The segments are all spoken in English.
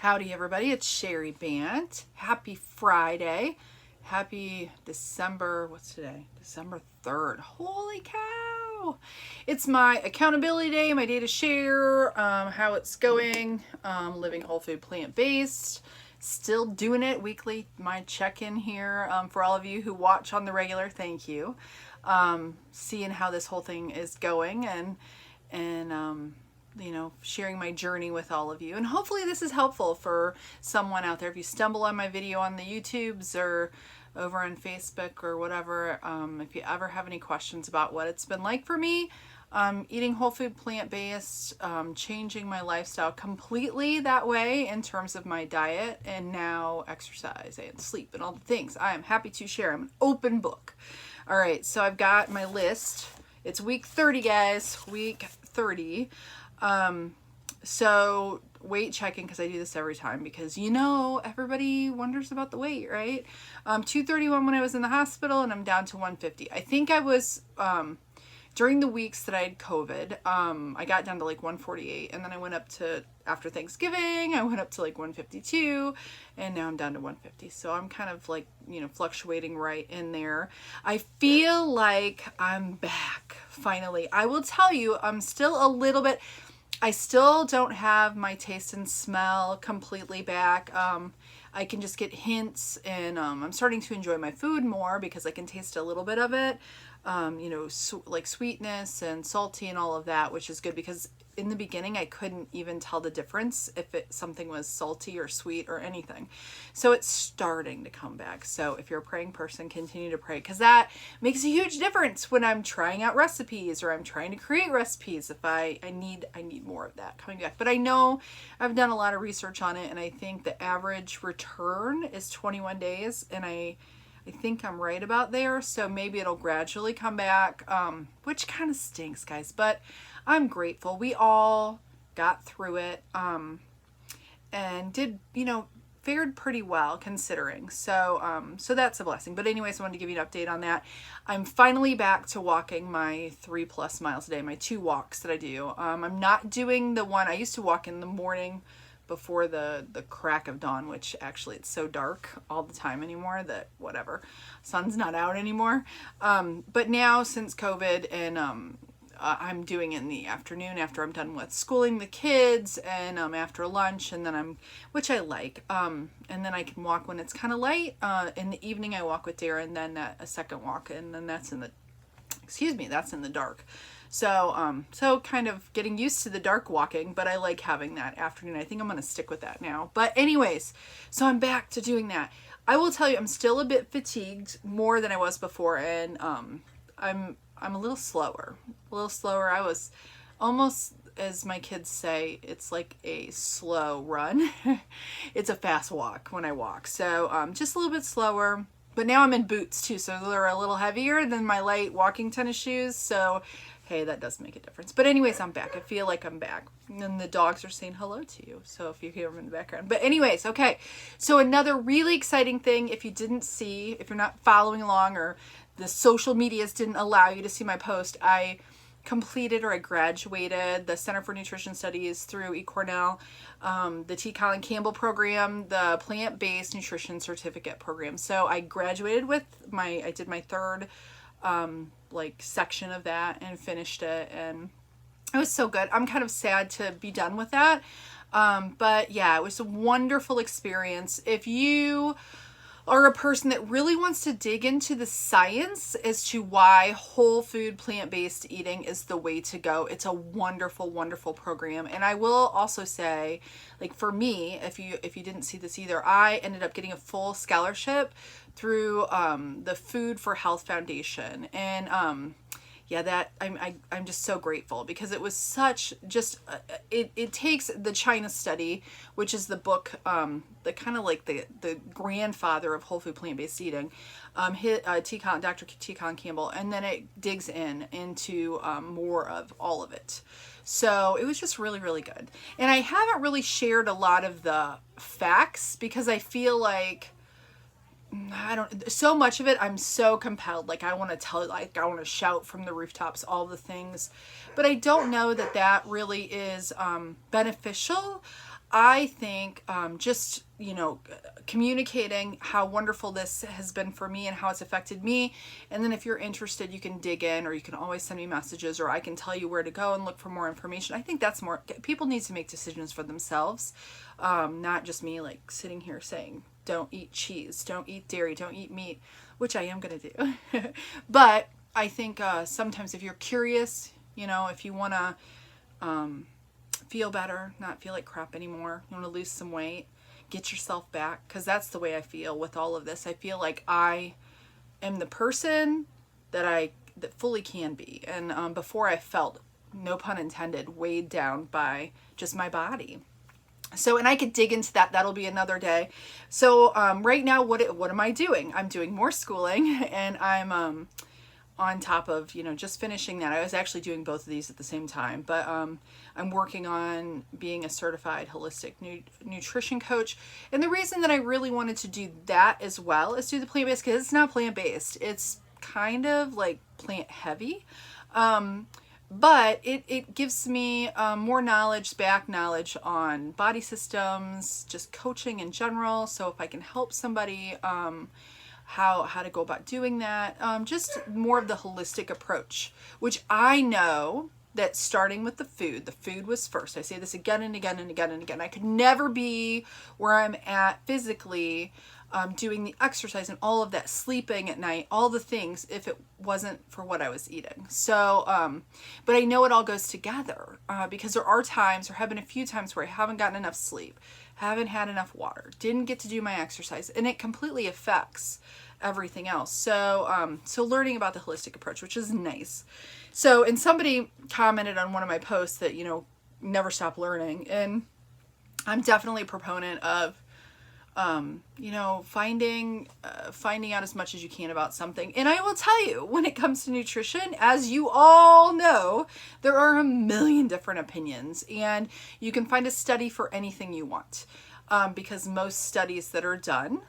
Howdy everybody, it's Cheri Bant. Happy Friday. Happy December, what's today? December 3rd. Holy cow! It's my accountability day, my day to share how it's going, living whole food plant-based. Still doing it weekly, my check-in here for all of you who watch on the regular, thank you. Seeing how this whole thing is going and you know, sharing my journey with all of you. And hopefully this is helpful for someone out there. If you stumble on my video on the YouTubes or over on Facebook or whatever, if you ever have any questions about what it's been like for me, eating whole food plant-based, changing my lifestyle completely that way in terms of my diet and now exercise and sleep and all the things, I am happy to share. I'm an open book. All right, so I've got my list. It's week 30, guys, week 30. So weight checking, because I do this every time because, you know, everybody wonders about the weight, right? 231 when I was in the hospital and I'm down to 150. I think I was, during the weeks that I had COVID, I got down to like 148 and then I went up to, after Thanksgiving, I went up to like 152 and now I'm down to 150. So I'm kind of like, you know, fluctuating right in there. I feel like I'm back finally. I will tell you, I'm still a little bit, I still don't have my taste and smell completely back. I can just get hints and I'm starting to enjoy my food more because I can taste a little bit of it. You know, like sweetness and salty and all of that, which is good because in the beginning I couldn't even tell the difference if something was salty or sweet or anything. So it's starting to come back. So if you're a praying person, continue to pray because that makes a huge difference when I'm trying out recipes or I'm trying to create recipes. If I need more of that coming back. But I know I've done a lot of research on it and I think the average return is 21 days and I think I'm right about there, so maybe it'll gradually come back, which kind of stinks, guys, but I'm grateful. We all got through it and did, you know, fared pretty well considering, so so that's a blessing. But anyways, I wanted to give you an update on that. I'm finally back to walking my 3+ miles a day, my 2 walks that I do. I'm not doing the one I used to walk in the morning before the crack of dawn, which actually it's so dark all the time anymore that whatever, sun's not out anymore. But now since COVID and I'm doing it in the afternoon after I'm done with schooling the kids and after lunch, and then which I like, and then I can walk when it's kind of light. In the evening I walk with Darren, then a second walk, and then that's in the dark. So, so kind of getting used to the dark walking, but I like having that afternoon. I think I'm going to stick with that now. But anyways, so I'm back to doing that. I will tell you, I'm still a bit fatigued, more than I was before. And, I'm a little slower. I was almost, as my kids say, it's like a slow run. It's a fast walk when I walk. So, just a little bit slower. But now I'm in boots too, so they're a little heavier than my light walking tennis shoes. So, hey, that does make a difference. But anyways, I'm back. I feel like I'm back. And the dogs are saying hello to you, so if you hear them in the background. But anyways, okay. So another really exciting thing, if you didn't see, if you're not following along or the social medias didn't allow you to see my post, I graduated the Center for Nutrition Studies through eCornell, the T. Colin Campbell program, the plant-based nutrition certificate program. So I graduated with I did my third like section of that and finished it, and it was so good. I'm kind of sad to be done with that. But yeah, it was a wonderful experience. If you are a person that really wants to dig into the science as to why whole food plant-based eating is the way to go, it's a wonderful, wonderful program. And I will also say, like for me, if you didn't see this either, I ended up getting a full scholarship through the Food for Health Foundation. And yeah, that I'm just so grateful because it was such just it takes the China study, which is the book, the kind of like the grandfather of whole food plant-based eating, Dr. T. Colin Campbell, and then it digs into more of all of it. So it was just really, really good. And I haven't really shared a lot of the facts because I feel like so much of it, I'm so compelled. Like I want to tell, like I want to shout from the rooftops, all the things, but I don't know that really is beneficial. I think just, communicating how wonderful this has been for me and how it's affected me. And then if you're interested, you can dig in, or you can always send me messages, or I can tell you where to go and look for more information. I think that's more, people need to make decisions for themselves, not just me like sitting here saying, don't eat cheese, don't eat dairy, don't eat meat, which I am going to do. But I think sometimes if you're curious, if you want to feel better, not feel like crap anymore, you want to lose some weight, get yourself back, because that's the way I feel with all of this. I feel like I am the person that fully can be. And before I felt, no pun intended, weighed down by just my body. So, and I could dig into that. That'll be another day. So right now, what am I doing? I'm doing more schooling, and I'm on top of, just finishing that. I was actually doing both of these at the same time, but I'm working on being a certified holistic nutrition coach. And the reason that I really wanted to do that as well as do the plant-based, because it's not plant-based. It's kind of like plant heavy. But it gives me more knowledge, back knowledge on body systems, just coaching in general. So if I can help somebody, how to go about doing that, just more of the holistic approach, which I know that starting with the food was first. I say this again and again and again and again. I could never be where I'm at physically, doing the exercise and all of that, sleeping at night, all the things, if it wasn't for what I was eating. So, but I know it all goes together, because there are times, or have been a few times, where I haven't gotten enough sleep, haven't had enough water, didn't get to do my exercise, and it completely affects everything else. So, so learning about the holistic approach, which is nice. So, and somebody commented on one of my posts that, never stop learning. And I'm definitely a proponent of, finding out as much as you can about something. And I will tell you, when it comes to nutrition, as you all know, there are a million different opinions, and you can find a study for anything you want, because most studies that are done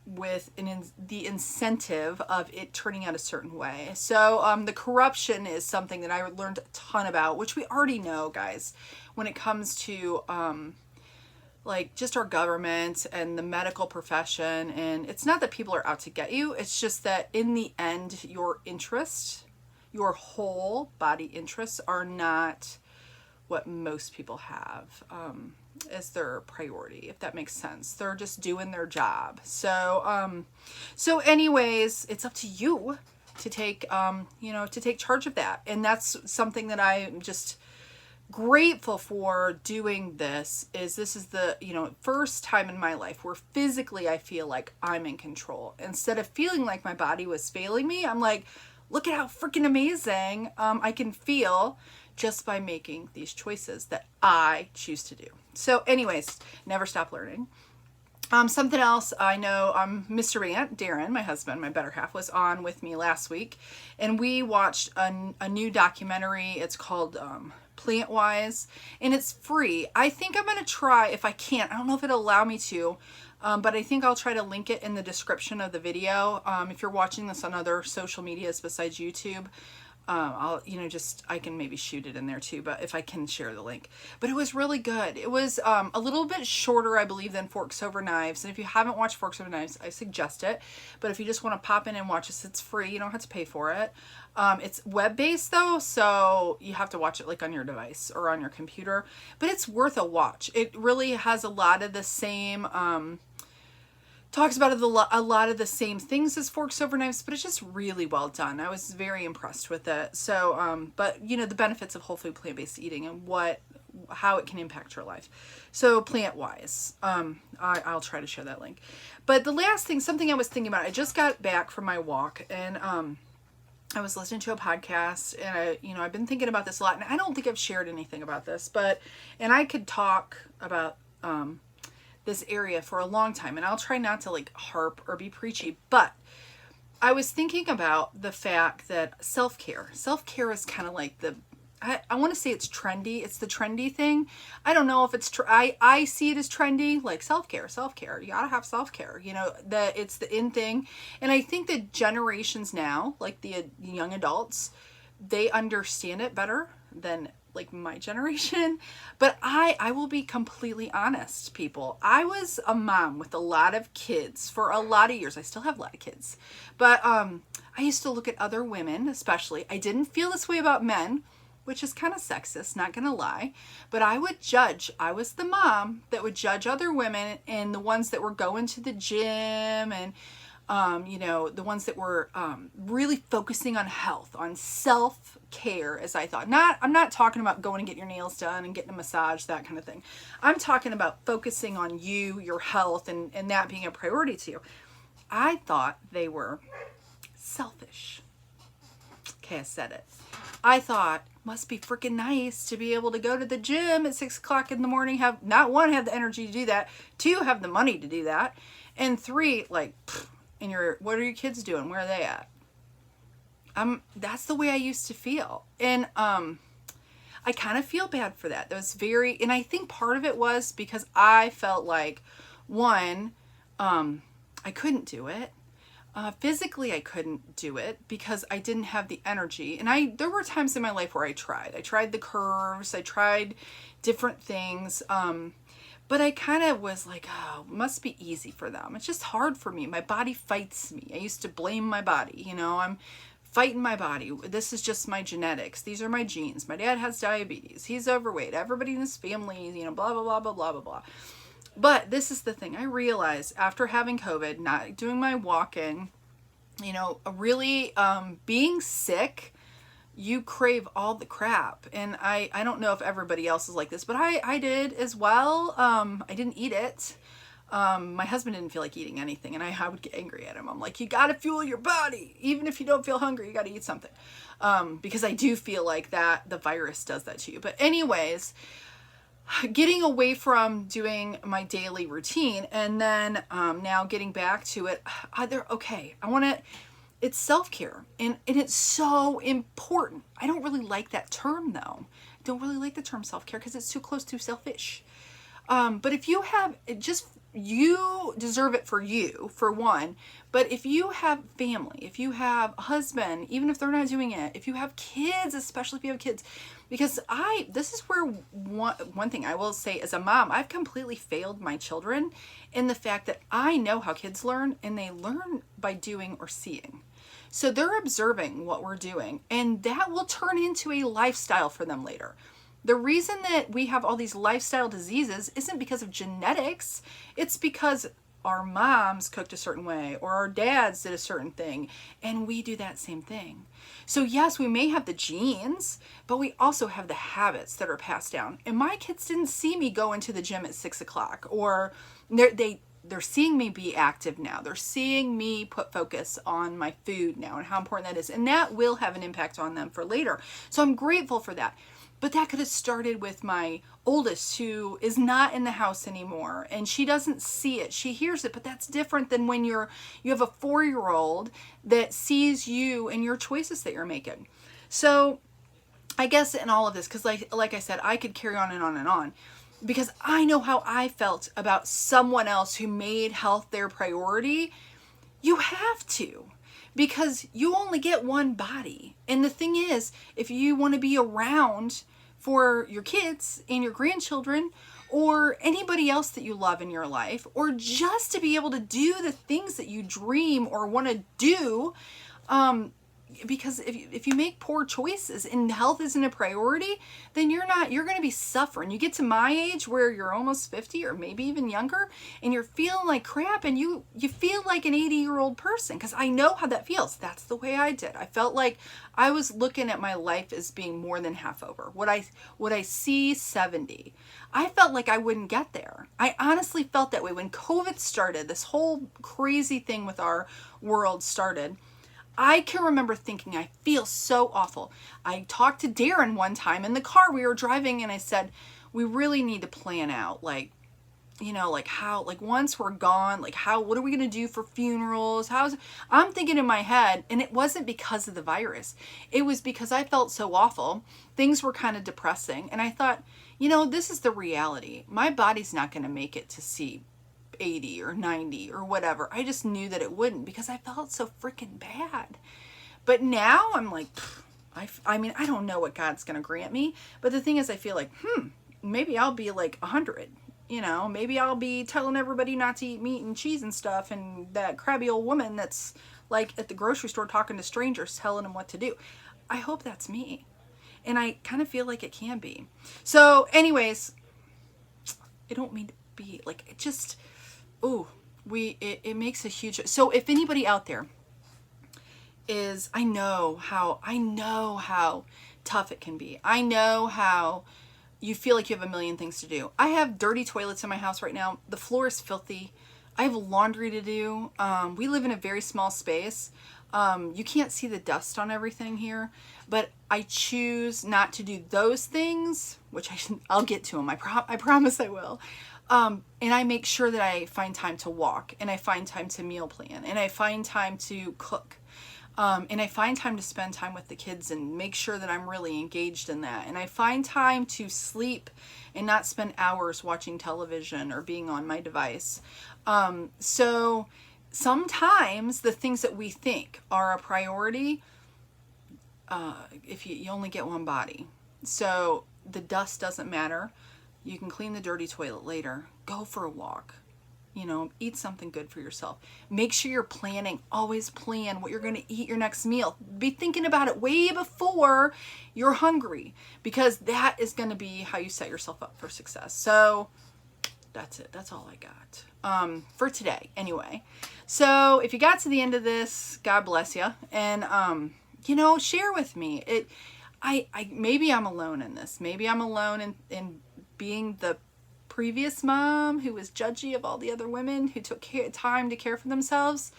with the incentive of it turning out a certain way. So the corruption is something that I learned a ton about, which we already know, guys, when it comes to like just our government and the medical profession. And it's not that people are out to get you. It's just that in the end, your whole body interests are not what most people have as their priority, if that makes sense. They're just doing their job. So, so anyways, it's up to you to take, to take charge of that. And that's something that I'm just grateful for doing. This is the, first time in my life where physically I feel like I'm in control. Instead of feeling like my body was failing me, I'm like, look at how freaking amazing I can feel just by making these choices that I choose to do. So anyways, never stop learning. Something else, I know Mr. Ant, Darren, my husband, my better half, was on with me last week, and we watched a new documentary. It's called PlantWise, and it's free. I think I'm going to try, if I can, I don't know if it'll allow me to, but I think I'll try to link it in the description of the video. If you're watching this on other social medias besides YouTube, I'll, I can maybe shoot it in there too, but if I can share the link. But it was really good. It was a little bit shorter, I believe, than Forks Over Knives. And if you haven't watched Forks Over Knives, I suggest it. But if you just want to pop in and watch this, it's free. You don't have to pay for it. It's web-based though, so you have to watch it like on your device or on your computer. But it's worth a watch. It really has a lot of the same... talks about a lot of the same things as Forks Over Knives, but it's just really well done. I was very impressed with it. So, but the benefits of whole food plant-based eating and how it can impact your life. So PlantWise, I'll try to share that link. But the last thing, something I was thinking about, I just got back from my walk, and I was listening to a podcast, and I've been thinking about this a lot, and I don't think I've shared anything about this, and I could talk about, this area for a long time, and I'll try not to like harp or be preachy, but I was thinking about the fact that self-care is kind of like I want to say it's trendy. It's the trendy thing. I don't know if it's I see it as trendy, like self-care. You gotta have self-care, that it's the in thing. And I think that generations now, like the young adults, they understand it better than like my generation. But I will be completely honest, people. I was a mom with a lot of kids for a lot of years. I still have a lot of kids. But I used to look at other women, especially. I didn't feel this way about men, which is kind of sexist, not gonna lie. But I would judge. I was the mom that would judge other women, and the ones that were going to the gym, and you know, the ones that were really focusing on health, on self-care, as I thought. I'm not talking about going and getting your nails done and getting a massage, that kind of thing. I'm talking about focusing on you, your health, and that being a priority to you. I thought they were selfish. Okay, I said it. I thought, must be freaking nice to be able to go to the gym at 6 o'clock in the morning, have not one, have the energy to do that, 2, have the money to do that, and 3, like, and what are your kids doing? Where are they at? That's the way I used to feel. And I kind of feel bad for that. That was and I think part of it was because I felt like, one, I couldn't do it. Physically, I couldn't do it because I didn't have the energy. And there were times in my life where I tried. I tried the curves. I tried different things. But I kind of was like, oh, it must be easy for them. It's just hard for me. My body fights me. I used to blame my body. You know, I'm fighting my body. This is just my genetics. These are my genes. My dad has diabetes. He's overweight. Everybody in his family, you know, blah, blah, blah, blah, blah, blah, blah. But this is the thing. I realized after having COVID, not doing my walking, you know, really being sick, you crave all the crap. And I don't know if everybody else is like this, but I did as well. I didn't eat it. My husband didn't feel like eating anything, and I would get angry at him. I'm like, you got to fuel your body. Even if you don't feel hungry, you got to eat something. Because I do feel like that the virus does that to you. But anyways, getting away from doing my daily routine, and then now getting back to it, it's self-care, and it's so important. I don't really like that term, though. I don't really like the term self-care because it's too close to selfish. But if you have, you deserve it for you, for one. But if you have family, if you have a husband, even if they're not doing it, if you have kids, especially if you have kids, because this is where one thing I will say as a mom, I've completely failed my children in the fact that I know how kids learn, and they learn by doing or seeing. So they're observing what we're doing, and that will turn into a lifestyle for them later. The reason that we have all these lifestyle diseases isn't because of genetics. It's because our moms cooked a certain way, or our dads did a certain thing, and we do that same thing. So yes, we may have the genes, but we also have the habits that are passed down. And my kids didn't see me go into the gym at 6 o'clock, or they're seeing me be active now. They're seeing me put focus on my food now and how important that is. And that will have an impact on them for later. So I'm grateful for that. But that could have started with my oldest, who is not in the house anymore, and she doesn't see it. She hears it, but that's different than when you have a 4-year-old that sees you and your choices that you're making. So I guess in all of this, because like I said, I could carry on and on and on, because I know how I felt about someone else who made health their priority. You have to. Because you only get one body. And the thing is, if you want to be around for your kids and your grandchildren, or anybody else that you love in your life, or just to be able to do the things that you dream or want to do, because if you make poor choices and health isn't a priority, then you're going to be suffering. You get to my age where you're almost 50 or maybe even younger, and you're feeling like crap, and you feel like an 80-year-old person, because I know how that feels. That's the way I did. I felt like I was looking at my life as being more than half over. Would I see 70? I felt like I wouldn't get there. I honestly felt that way when COVID started, this whole crazy thing with our world started. I can remember thinking, I feel so awful. I talked to Darren one time in the car we were driving, and I said, we really need to plan out, how, once we're gone, what are we going to do for funerals? I'm thinking in my head, and it wasn't because of the virus. It was because I felt so awful. Things were kind of depressing. And I thought, this is the reality. My body's not going to make it to see 80 or 90 or whatever. I just knew that it wouldn't, because I felt so freaking bad. But now I'm like, I mean, I don't know what God's going to grant me, but the thing is, I feel like, maybe I'll be like 100. You know, maybe I'll be telling everybody not to eat meat and cheese and stuff, and that crabby old woman that's like at the grocery store talking to strangers, telling them what to do. I hope that's me. And I kind of feel like it can be. So anyways, I don't mean to be like, it just, it makes a huge, so if anybody out there is, I know how tough it can be. I know how you feel like you have a million things to do. I have dirty toilets in my house right now. The floor is filthy. I have laundry to do. We live in a very small space. You can't see the dust on everything here, but I choose not to do those things, which I'll get to them. I promise I will. And I make sure that I find time to walk, and I find time to meal plan, and I find time to cook. And I find time to spend time with the kids and make sure that I'm really engaged in that. And I find time to sleep and not spend hours watching television or being on my device. So sometimes the things that we think are a priority, if you only get one body. So the dust doesn't matter. You can clean the dirty toilet later. Go for a walk. You know, eat something good for yourself. Make sure you're planning. Always plan what you're going to eat your next meal. Be thinking about it way before you're hungry, because that is going to be how you set yourself up for success. So that's it. That's all I got for today anyway. So if you got to the end of this, God bless you. And, you know, share with me. I maybe I'm alone in this. Maybe I'm alone in being the previous mom who was judgy of all the other women who took time to care for themselves.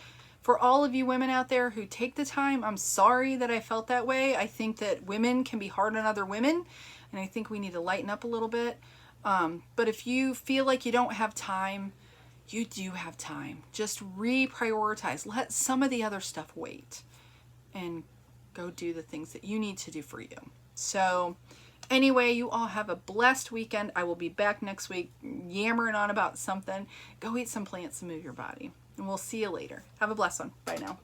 For all of you women out there who take the time, I'm sorry that I felt that way. I think that women can be hard on other women, and I think we need to lighten up a little bit. But if you feel like you don't have time, you do have time. Just reprioritize. Let some of the other stuff wait and go do the things that you need to do for you. So anyway, you all have a blessed weekend. I will be back next week yammering on about something. Go eat some plants and move your body. And we'll see you later. Have a blessed one. Bye now.